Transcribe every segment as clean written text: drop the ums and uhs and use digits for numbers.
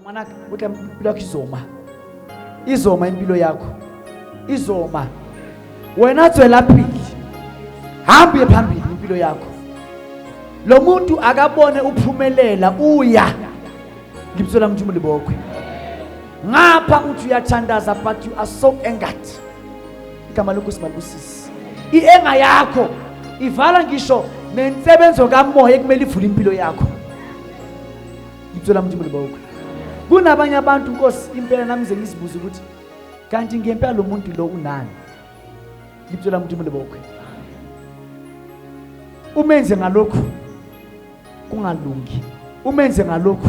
Mwanaka uthi impilo yakho izoma. Izoma impilo yakho. Izoma. Wena tswela phili. Hambe phambili impilo yakho. Lo muntu akabone uphumelela uya. Libitsola mntu libokwe. Ngapha uthi uyathandaza but you are so angered. Igama lokho simalibusisi. Ienga yakho ivala ngisho nensebenzo kamoya ekumele ivule impilo yakho. Libitsola mntu libokwe. Kunabanye abantu Nkosi impela nami ngizibuza ukuthi kanti ngempela lo muntu lo unani? Ngibutshela umuntu libokwe. Umenze ngalokho kungalungi. Umenze ngalokho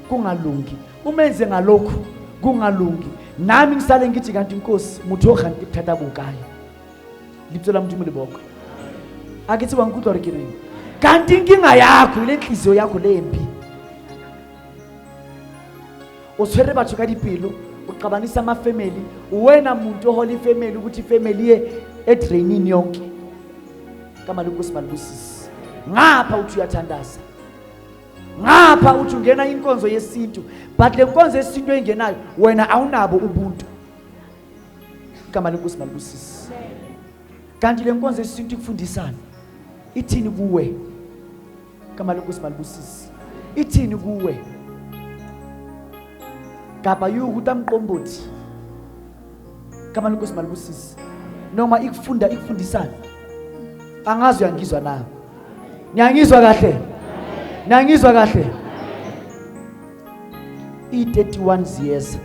kungalungi. Umenze ngalokho kungalungi. Nami ngisale ngithi kanti Nkosi muthoga ngikuthatha bukayo. Ngibutshela umuntu libokwe. Akithi wangikudwa rekini. Kanti inkinga yakho ile nhliziyo yakho lempi. Uswere batho ka dipelo uqabanisa ama family wena muntu holy family ukuthi family ye edrainini yonke kama lokho simalibusisi ngapha uthi uyathandaza ngapha uthi ungena inkonzo yesintu but le nkonzo yesintu engenayo wena awunabo ubuntu kama lokho simalibusisi kanti le nkonzo yesintu ikufundisana ithini kuwe kama lokho simalibusisi ithini kuwe kapa yukuta mqombothi kama lokho simalibusisi noma ikufundisana angazi uyangizwa na nyangizwa kahle nyangizwa kahle i31 years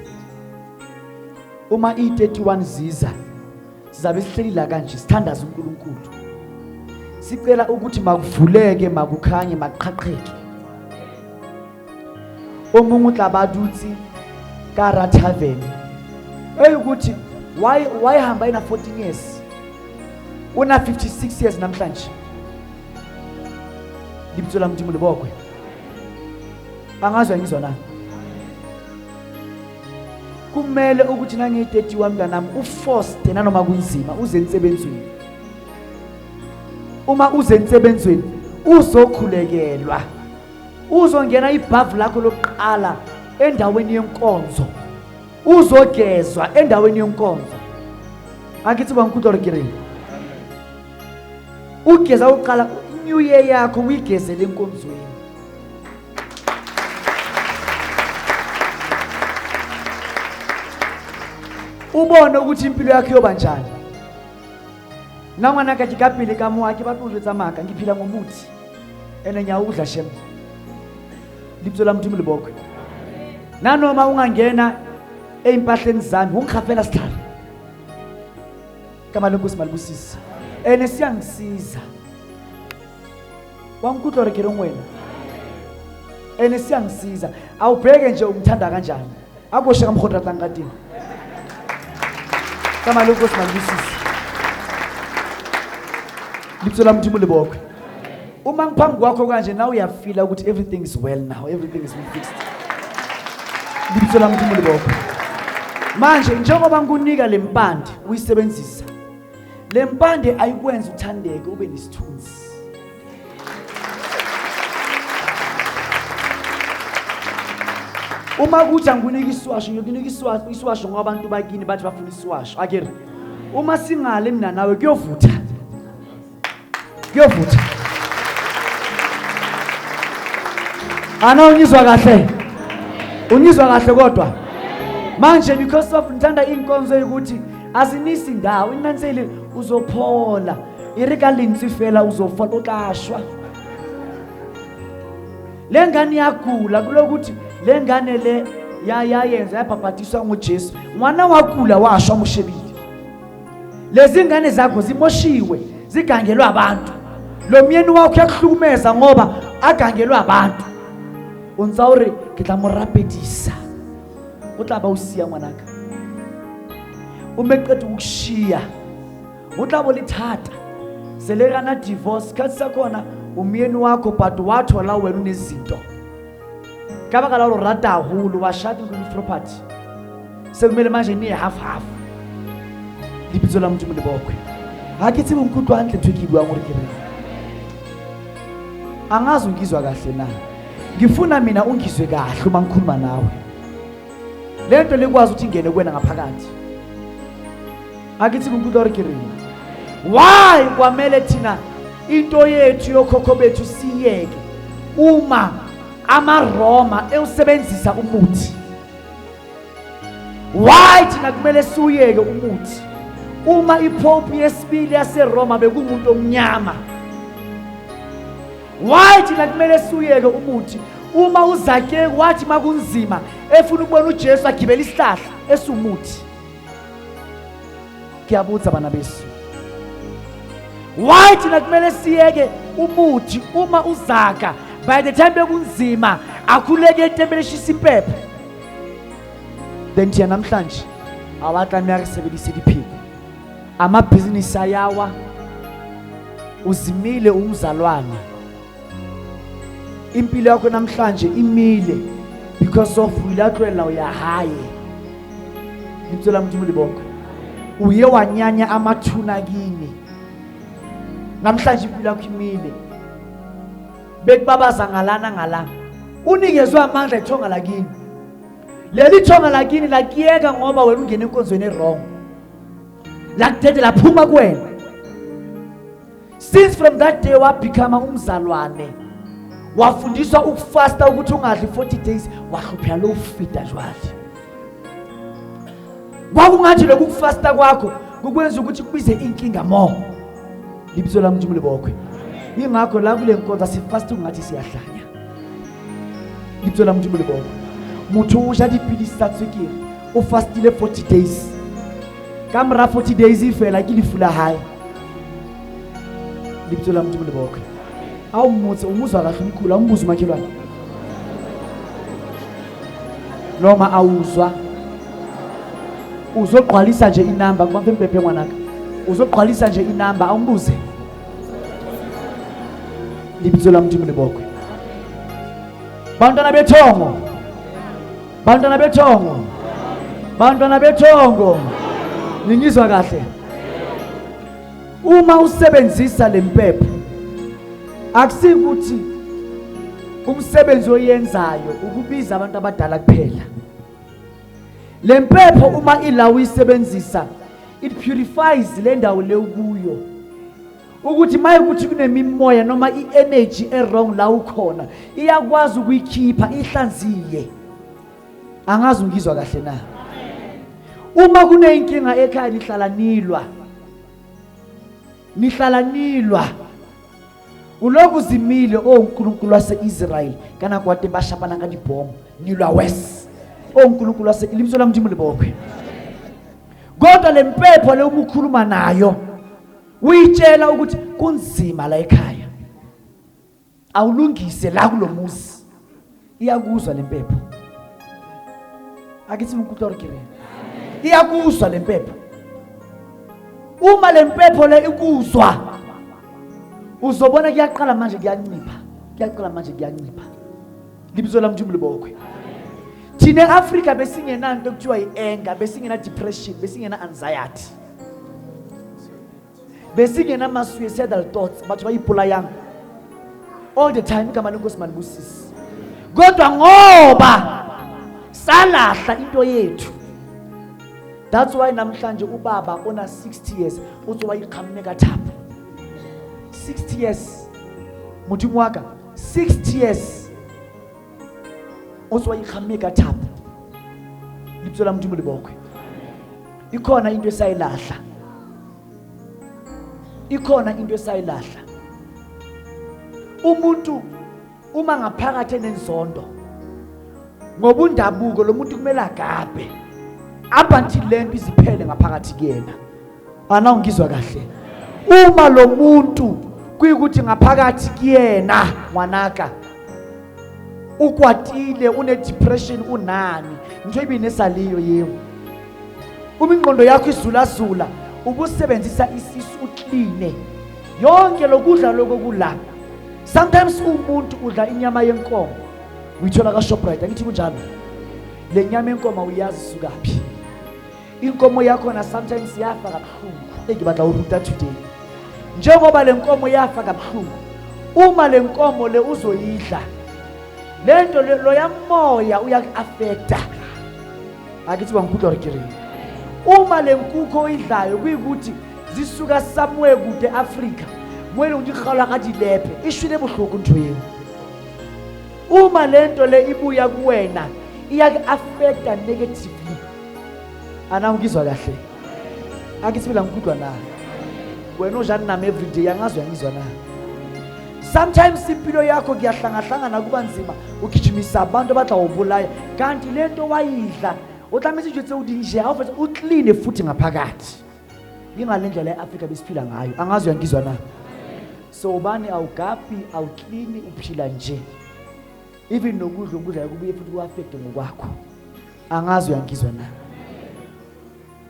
uma i31 ziza sizabe sihleli la kanje sithandaza uNkulunkulu sicela ukuthi makuvuleke makukhanye maqhaqheke omunye utlabadutsi Kara Tavern. Ukuthi why hamba ina 14 years? Una 56 years namhlanje. Libitsola mntu libokwe. Angazwa ngizwa na. Kumele ukuthi nange 31 mntanami uforced nanoma kunzima uze entsebenzweni. Uma uze entsebenzweni uzokhulekelwa. Uzongena ibhavu lakho lokuqala endaweni yenkonzo uzogezwa endaweni yenkonzo akithi bangikudora kireni ugeza uqala new year yakho uyigezele enkonzweni ubone ukuthi impilo yakho yoba njani nangwana ka dikapile ka mo aki batlo jetsa maka ngiphila ngomuthi ene nya udla shem libitsola mntu libokwe nanoma ungangena eimpahleni zami ungikhafela sihlalo kama lokho simalibusisi ene siyangisiza wangikudlo rekere ngwena ene siyangisiza awubheke nje umthanda kanjani akoshe kamkhontra tlangatini kama lokho simalibusisi libitsola mntu libokwe uma ngiphambi kwakho kanje now uyafila ukuthi everything is well now everything is fixed libitsola mntu libokwe manje njengoba ngikunika lempande uyisebenzisa lempande ayikwenza uthandeke ube nesithunzi uma kuthi angunika iswasho ngiyokunika iswasho ngoba abantu bakini bathi bafuna iswasho akere uma singale mina nawe kuyovutha ana ungizwa kahle ungizwa kahle kodwa manje because of ngithanda inkonzo ukuthi azinisi ndawo inansele uzophola irikalinsi fela uzofala uqashwa lengane yagula kulokuthi lengane le yayenza yapaphatiswa ngoJesu mwana wagula washwa mushebile lezi ngane zakho zimoshiwe zigangelwe abantu lo myeni wakho yakuhlukumeza ngoba agangelwe abantu unzauri kitla morapedisa utlaba usiya ngwanaka umeqeda ukushiya utlabo lithatha selegana divorce kathi sakhona umyeni wakho but wathola wena unezinto kaba kala lo rata hulu washadi ku property sekumele manje ni half libitsola mntu libokwe akithi umkhudwa anhle thwekibwa ngorikere angazi ungizwa kahle na ngifuna mina ungizwe kahle uma ngikhuluma nawe lento likwazi ukuthi ingene kuwena ngaphakathi. Akithi ngumkutorikiri. Why kwamele thina into yethu yokhokho bethu siyeke uma amaRoma eusebenzisa umuthi? Why thina kumele siyeke umuthi uma iPope yesibili yaseRoma bekumuntu omnyama? Why thina kumele siyeke umuthi uma uZake wathi makunzima efuna ukubona uJesu agibela isihlahla esumuthi? Kiyabuza bana besu. Why thina kumele siyeke umuthi uma uZaka by the time bekunzima akhuleke etembeleshisa impepho? Then thina namhlanje awatlamela kusebenzisa iphiko. Amabhizinisi ayawa, uzimile umzalwane. Impilo yakho namhlanje imile because of wilakwela uyahaye. Ngithola umuntu mulibonke. Uye wanyanya amathuna kini. Namhlanje impilo yakho imile. Bekubabaza ngalana ngala. Unikezwe amandla ethonga lakini. Leli thonga lakini lakiyeka ngoba wena ungene enkonzweni e-wrong. Lakuthethe laphuma kuwena. Since from that day wabekama umzalwane. Wafundiswa ukufasta ukuthi ungadli 40 days, wahluphela lo fida njwali. Kwakungathi lokufasta kwakho kukwenza ukuthi kubize inkinga more. Libizo lami Mkhulu HOTI. Ingakho la kule nkonzo sifasta ungathi siyahlanya. Libizo lami Mkhulu HOTI. Muthu usha dipilisi tsatswekile, o fastile 40 days. Kamera 40 days ifela kilifula high. Libizo lami Mkhulu HOTI. Awumutse umuzwa kahle Mkhulu, awumbuza umakhelwane. Noma awuzwa. Uzoqwalisa nje inamba kwampe mbephe ngwanaka. Uzoqwalisa nje inamba awumbuze. Libizo lami Mkhulu HOTI. Bantwana bethongo. Bantwana bethongo. Bantwana bethongo. Ningizwa kahle. Uma usebenzisa lempepho akusikuthi umsebenzi oyenzayo ukubiza abantu abadala kuphela. Lempepho uma ila uyisebenzisa it purifies le ndawo le ukuyo. Ukuthi maye ukuthi kunemimoya noma i-energy e-wrong la ukhona iyakwazi ukuyikhipha ihlanziye. Angazi ungizwa kahle na? Uma kuneyinkinga ekhaya nihlala nilwa. Uloku zimile oNkulunkulu wase-Israel kana kwade bashapana ngadibhomo nilwa wes oNkulunkulu wase-Libizo lami Mkhulu HOTI. Kodwa lempepho le umukhuluma nayo uyitshela ukuthi kunzima la ekhaya, awulungise la kulomuzi. Iyakuzwa lempepho. Akithi ngikutorikire. Iyakuzwa lempepho. Uma lempepho le ikuzwa uzobona kuyaqala manje kuyancipha. Libizo lami Mkhulu HOTI. Thina eAfrika besingenanto ekuthiwa i-anger, besingena depression, besingena anxiety. Besingena ma-suicidal thoughts, batho bayipulayang all the time kama lenkosi manibusisi. Kodwa ngoba salahla into yethu. That's why namhlanje ubaba ona 60 years uzoba iqhamuka thapha. 60 years. Muthi mwaka 60 years. Uzoba iqhamuka thapha. Libizo lami Mkhulu HOTI. Ikhona into esayilahla. Umuntu uma ngaphakathi enenzondo ngobundabuko lo muntu kumele agabe abanti lento iziphele ngaphakathi kuyena. Ana ungizwa kahle. Uma lo muntu kuyikuthi ngaphakathi kuyena ngwanaka ukwatile, une depression, unani nje ibinesaliyo yebo. Uma ingqondo yakho izulazula ubusebenzisa isisu uclean yonke lokudla lokukula. Sometimes umuntu udla inyama yenkomo uyithola ka Shoprite, angithi kunjalo. Le nyama yenkomo uyazi sukaphi. Inkomo yakho na sometimes yafa kabuhlungu. Engibadla uruta today. Njengoba le nkomo yafa kabuhlungu, uma le nkomo le uzoyidla, lento lo yamoya uyakuaffecta. Akithi bangikhuthwa rekere. Uma le nkukhu oyidlayo kuyikuthi zisuka somewhere kude Africa. Mwele ungikhala ka dilepe. Ishwile bohloko ntho yeo. Uma lento le ibuya kuwena, iya-affecta negatively. Ana ungizwa kahle. Akithi bila ngikhuthwa na. Wena ujana nami every day angazwe ngizwa na. Sometimes impilo yakho kuyahlanga kuba nzima ugijimisa abantu abatla ubulaya kanti lento wayidla utlamisa ijutse udinje awufethe uclean futhi ngaphakathi ingalendlela eAfrica besiphila ngayo angazwe ngizwa na. So ubani awugapi awuclean uphila nje even nokudla yakubuye futhi kuaffect ngokwakho angazwe ngizwa na.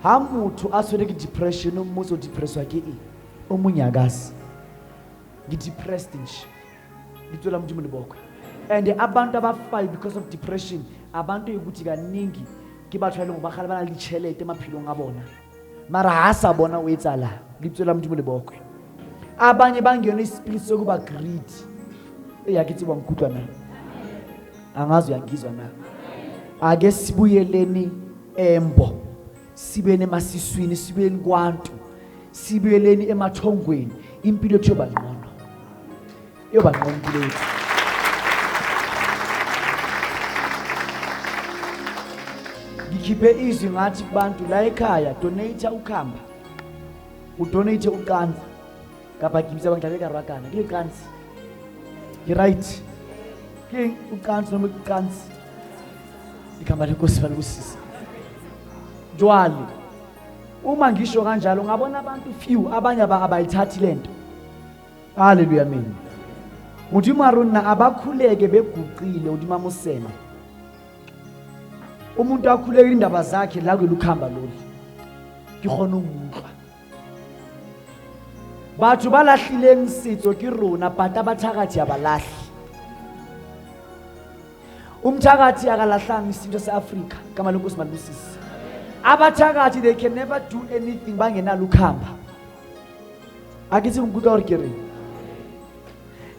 Hamuthu aswele ki depression umuzo depressed wake umunyakazi depressed nje ngithola mntu mulibokwe and abantu abafayo because of depression abantu ukuthi kaningi kibathwele ngoba bana lichelete emaphilo ngabona mara hasabona wetsala ngithola mntu mulibokwe abanye bangena ispirit sokuba greed eyakithi bangikhuthwa na angazwe yangizwa na. Ake sibuyeleni embo sibene emasiswini sibeni kwantu sibuyeleni emathongweni impilo yethu yoba ngcono yoba ngcono impilo yethu. Ngikhiphe izwi ngathi kubantu la ekhaya donate ukhamba udonate uqanzi kapa gimisa bangidlale karakana ke qanzi you right ke uqanzi noma uqanzi ikhamba lenkosi balibusisa jwali. Uma ngisho kanjalo ngabona abantu few abanye abayithathi lento. Haleluya mina. Uthi maruna abakhuleke beguqile uthi mamusena. Umuntu akhuleke indaba zakhe la kwelukhamba lolu. Ngihona umuzwa. Bathu balahlile ngisitso kirona but abathakathi abalahli. Umthakathi akalahlanga isinto seAfrica kama lenkosi malibusisa. Abathakathi they can never do anything bangenalo ukhamba. Akithi ngikuthi orikere.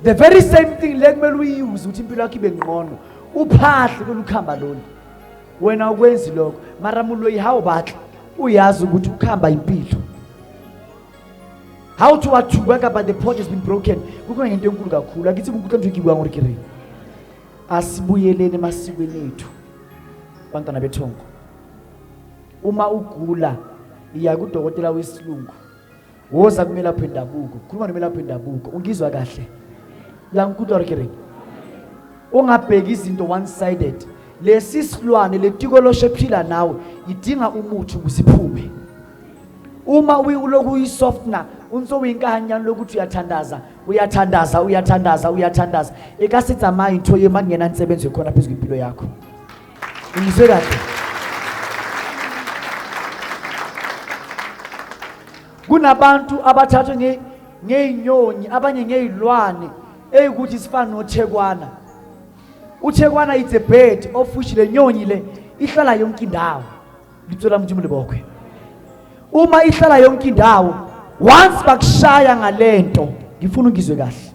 The very same thing lekumele uyiuse uthi impilo yakho ibe ngcono uphahle kwelukhamba lolu. Wena ukwenzi lokho mara muloyi hawo batla uyazi ukuthi ukhamba impilo. How to work but the pot has been broken. Kukhona into enkulu kakhulu. Akithi ngikuthi nje ngibwa ngorikere. Asibuyeleni emasikweni ethu. Bantwana bethongo. Uma ugula iya kudokotela wesilungu woza kumela phendabuko khuluma nomela phendabuko ungizwa kahle la ngikuthi rekere ungabheki izinto one sided lesi silwane letiko loshephila nawe idinga umuthi ukusiphume uma uyiloku uyisoftna unso uyinkanyana lokuthi uyathandaza ekasetsa mind into yemangena insebenzo khona phezulu impilo yakho ungizwe kahle. Kunabantu abathathwe ngeinyoni abanye ngezilwane eyikuthi sifana noThekwana. uThekwana is a bird of which le nyoni le ihlala yonke indawo. Ngithola mntu mulibokwe. Uma ihlala yonke indawo once bakushaya ngalento ngifuna ungizwe kahle.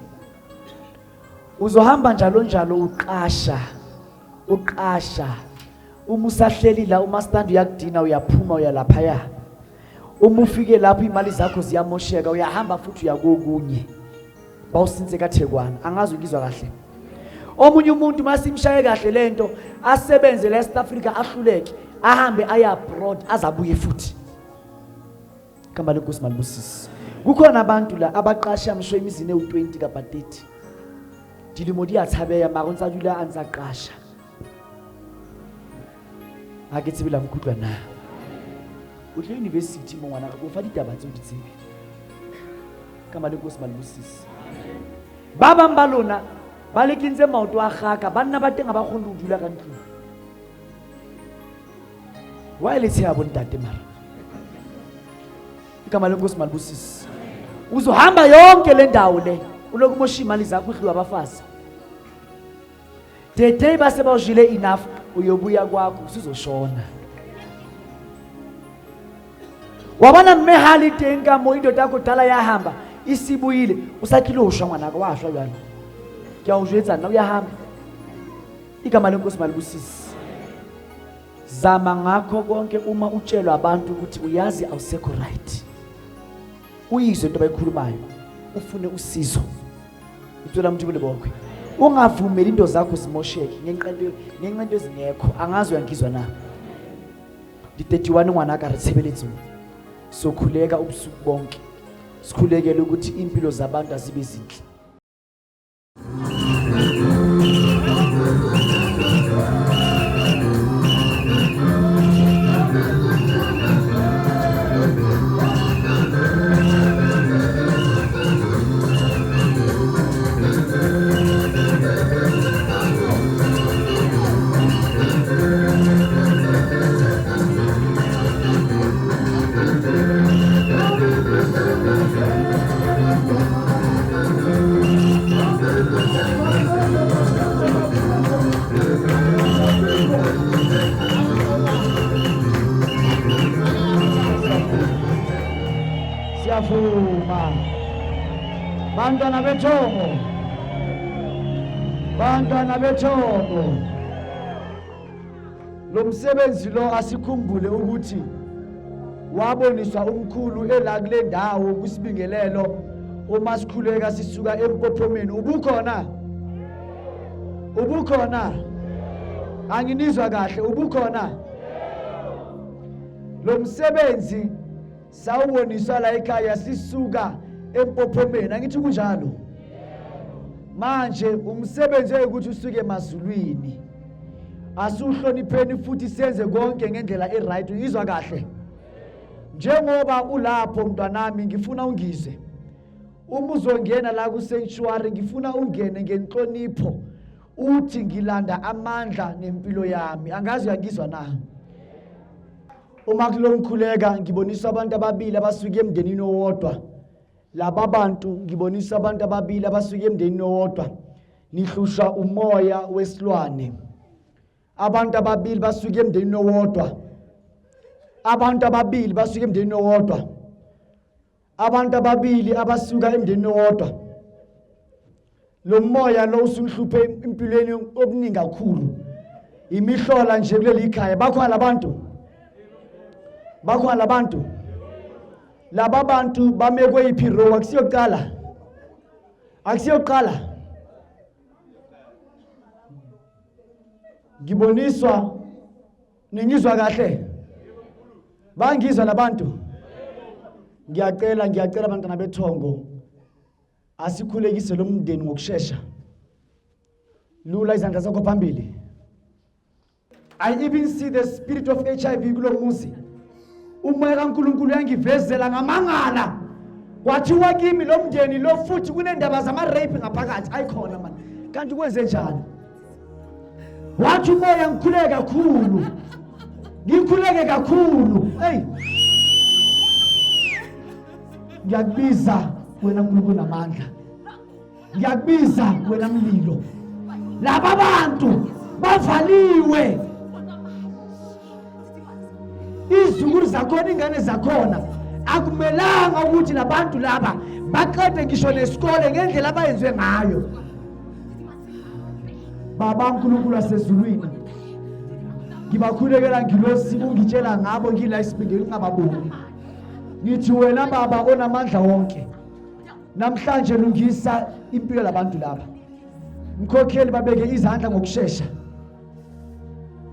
Uzohamba njalo uqasha uma usahleli la uma stand uyakudina uyaphuma uyalaphaya. Uma ufike lapho imali zakho ziyamosheka uyahamba futhi uyakokunye bawusinze kaThekwana angazi ngizwa kahle. Omunye umuntu masimshaye kahle lento asebenze la eSouth Africa ahluleke ahambe aya abroad azabuye futhi kamba lenkosi malibusisi. Kukhona abantu la abaqasha msho imizini ewu20 ka 30 dilimo diyathabeya mara unsajula anzaqasha akithi bila mkhudwa na uhle university mongwana go fa ditaba tse di tsebe kama lenkosi malibusisi. Ba mbalona ba lekinze maoto a gaka banna ba teng ba khona go dula ka ntlo wa ile tse ya bontate mara kama lenkosi malibusisi. Uzohamba yonke le ndawo le uloku mosha imali zakho udliwa abafazi the day base bawujile enough uyobuya kwakho usizoshona. Wabona mmehali tenga moindo tako dala yahamba isibuyile usakhilosha mwana ka washwa yana kuyawujwetsa na uyahamba igama lenkosi malibusisi. Zama ngakho konke uma utshelwa abantu ukuthi uyazi awusekho right. Uyizwe into abayikhulumayo, ufune usizo. Uthola umuntu kulebokwe. Ungavumeli into zakho zimosheke ngenxa into ezingekho, angazi uyangizwa na. Di-31 ngwana ka re tshebeletso. Sokhuleka ubusuku bonke. Sikhulekele ukuthi impilo zabantu azibe zinhle. Bantwana bethongo lo msebenzi lo asikhumbule ukuthi waboniswa umkhulu ela kule ndawo kusibingelelo uma sikhuleka sisuka empophomeni. Ubukhona anginizwa kahle, ubukhona lo msebenzi sawuboniswa la ekhaya sisuka empophomeni, angithi kunjalo. Manje umsebenzi ukuthi usuke emazulwini, asuhlonipheni futhi senze konke ngendlela eright. Uyizwa kahle? Njengoba ulapho mntwanami, ngifuna ungize uma uzongena la ku sanctuary, ngifuna ungene ngenhlonipho, uthi ngilanda amandla nempilo yami. Angazi uyangizwa na? Uma kulomkhuleka ngibonisa abantu ababili abasuka emndenini owodwa. Laba bantu ngibonisa abantu ababili abasuka emndenini owodwa, nihlusha umoya wesilwane. Abantu ababili basuka emndenini owodwa. Abantu ababili basuka emndenini owodwa. Abantu ababili abasuka emndenini owodwa. Lo moya lo usunhluphe impilweni obuningi kakhulu. Imihlola nje kuleli ikhaya. Bakhona labantu. Bakhona labantu. Laba bantu bamekwe iphiro akusiyoqala. Akusiyoqala. Ngiboniswa ningizwa kahle. Bangizwa labantu. Ngiyacela abantwana bethongo asikhulekise lo mndeni ngokusheshsha. Lula izandla zakho phambili. I even see the spirit of HIV kulo muzi. Umoya kaNkulunkulu yangivezela ngamangala. Kwathiwa kimi lo mndeni lo futhi kunendaba zama rape ngaphakathi ayikhona man. Kanti kwenze njani? Wathi umoya ngikhuleke kakhulu. Ngikhuleke kakhulu. Hey. Ngiyakubiza wena Nkulunkulu namandla. Ngiyakubiza wena mlilo. Laba bantu bavaliwe. Izukuru zakhona, ingane zakhona, akumelanga ukuthi labantu laba baqede ngisho nesikole ngendlela abayenziwe ngayo. Baba uNkulunkulu wasezulwini, ngibakhulekela ngilosi ungitshela ngabo ngila isibindeli ngababoni. Ngithi wena baba onamandla wonke, namhlanje lungisa impilo labantu laba. Mkhokheli babeke izandla ngokusheshsha.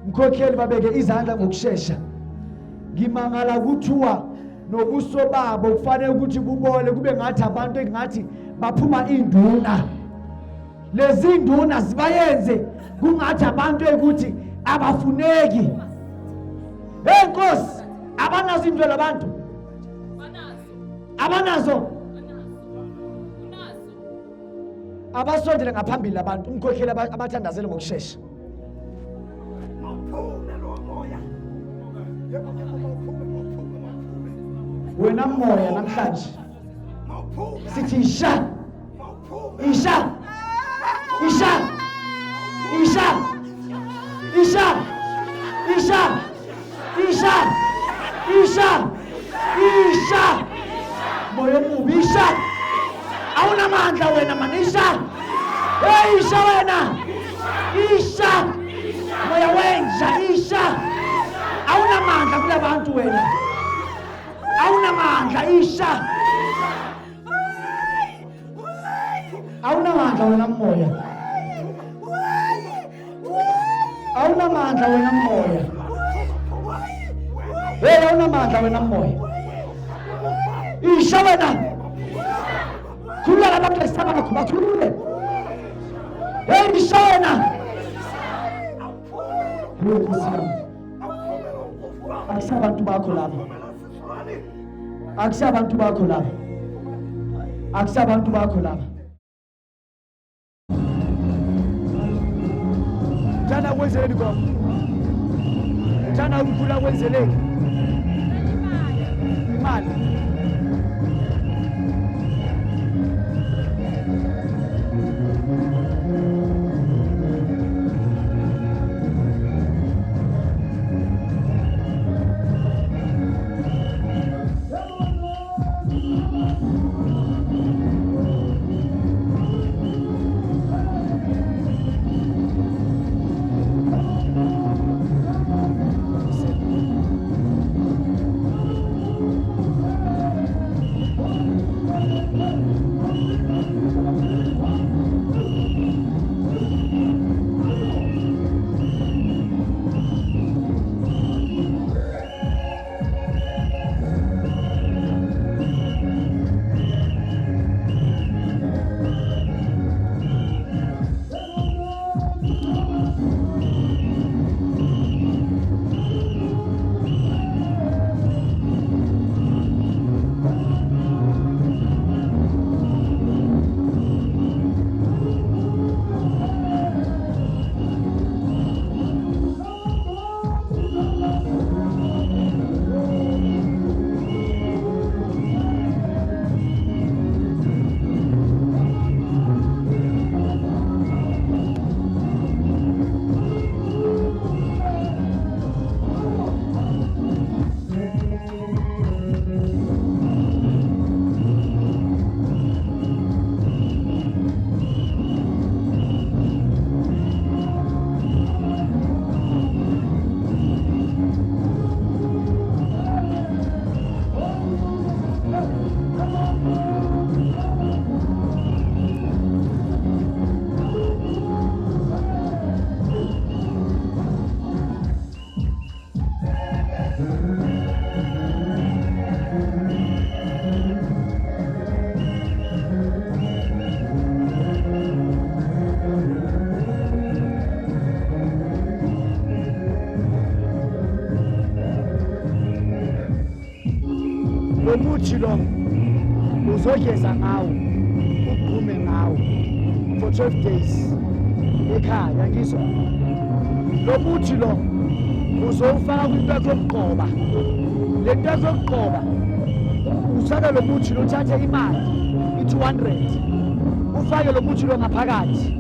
Mkhokheli babeke izandla ngokusheshsha. Ngimangala kuthiwa nobuso babo kufanele ukuthi bubole kube ngathi abantu engathi baphuma induna. Lezi induna zibayenze kungathi abantu ukuthi abafuneki. Hey Nkosi, abanazo indlu labantu. Abanazo. Abasondele ngaphambili labantu, umkhokheli abathandazele ngokusheshsha. Wena moya namhlanje sithi isha isha isha isha isha isha isha isha isha moya mubi isha awuna mandla wena man isha hey isha wena isha moya wenja isha wena. Awunamandla isha. Awunamandla wena moya. Awunamandla wena moya. Hey, awunamandla wena moya. Isha wena. Khulula abantu lesaba bakho bakhulule. Hey, isha wena. Akusabantu bakho lapha. Akusabantu bakho lapha. Akusabantu bakho lapha. Jana kwenzeleni kwa. Jana ukukhula kwenzeleni. Imali. Umuthi lo uzogeza ngawo uphume ngawo for 12 days ekhaya ngizwa lo muthi lo uzofaka kwinto yokuqoba le nto yokuqoba usaka lo muthi lo uthathe imali i200 ufake lo muthi lo ngaphakathi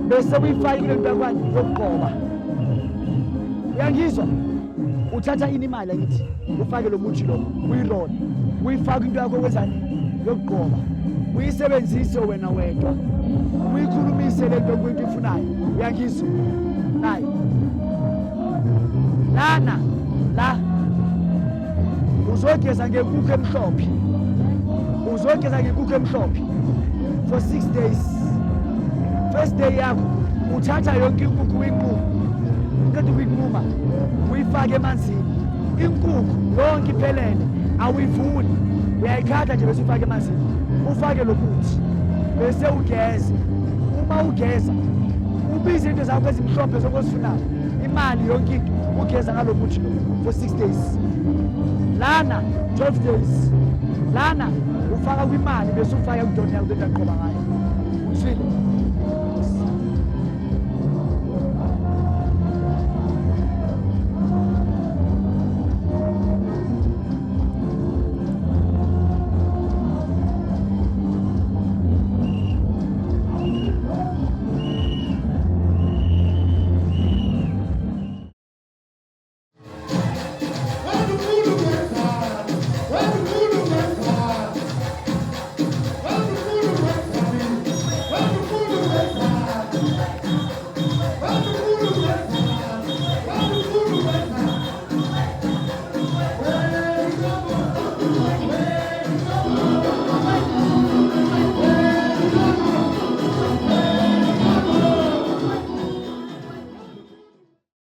bese uyifaka kule nto yokuqoba uyangizwa uthatha imali ngithi ufake lo muthi lo uyiroll uyifaka into yakho kwezani yokuqoba uyisebenzise wena wedwa uyikhulumise le nto kwinto ifunayo uyangizwa nayi lana la uzogeza ngekukho emhlophe uzogeza ngekukho emhlophe for 6 days. First day yakho uthatha yonke inkukhu uyinquma uqeda ukuyinquma uyifake emanzini inkukhu yonke iphelele awuyivuli uyayikhatha nje bese ufake emanzini ufake lo muthi bese ugeze uma ugeza ubize into zakho ezimhlophe zokuzifunayo imali yonke into ugeza ngalo muthi lo for 6 days lana 12 days lana ufaka kwimali bese ufaka kudona yakho into aqoba ngayo usile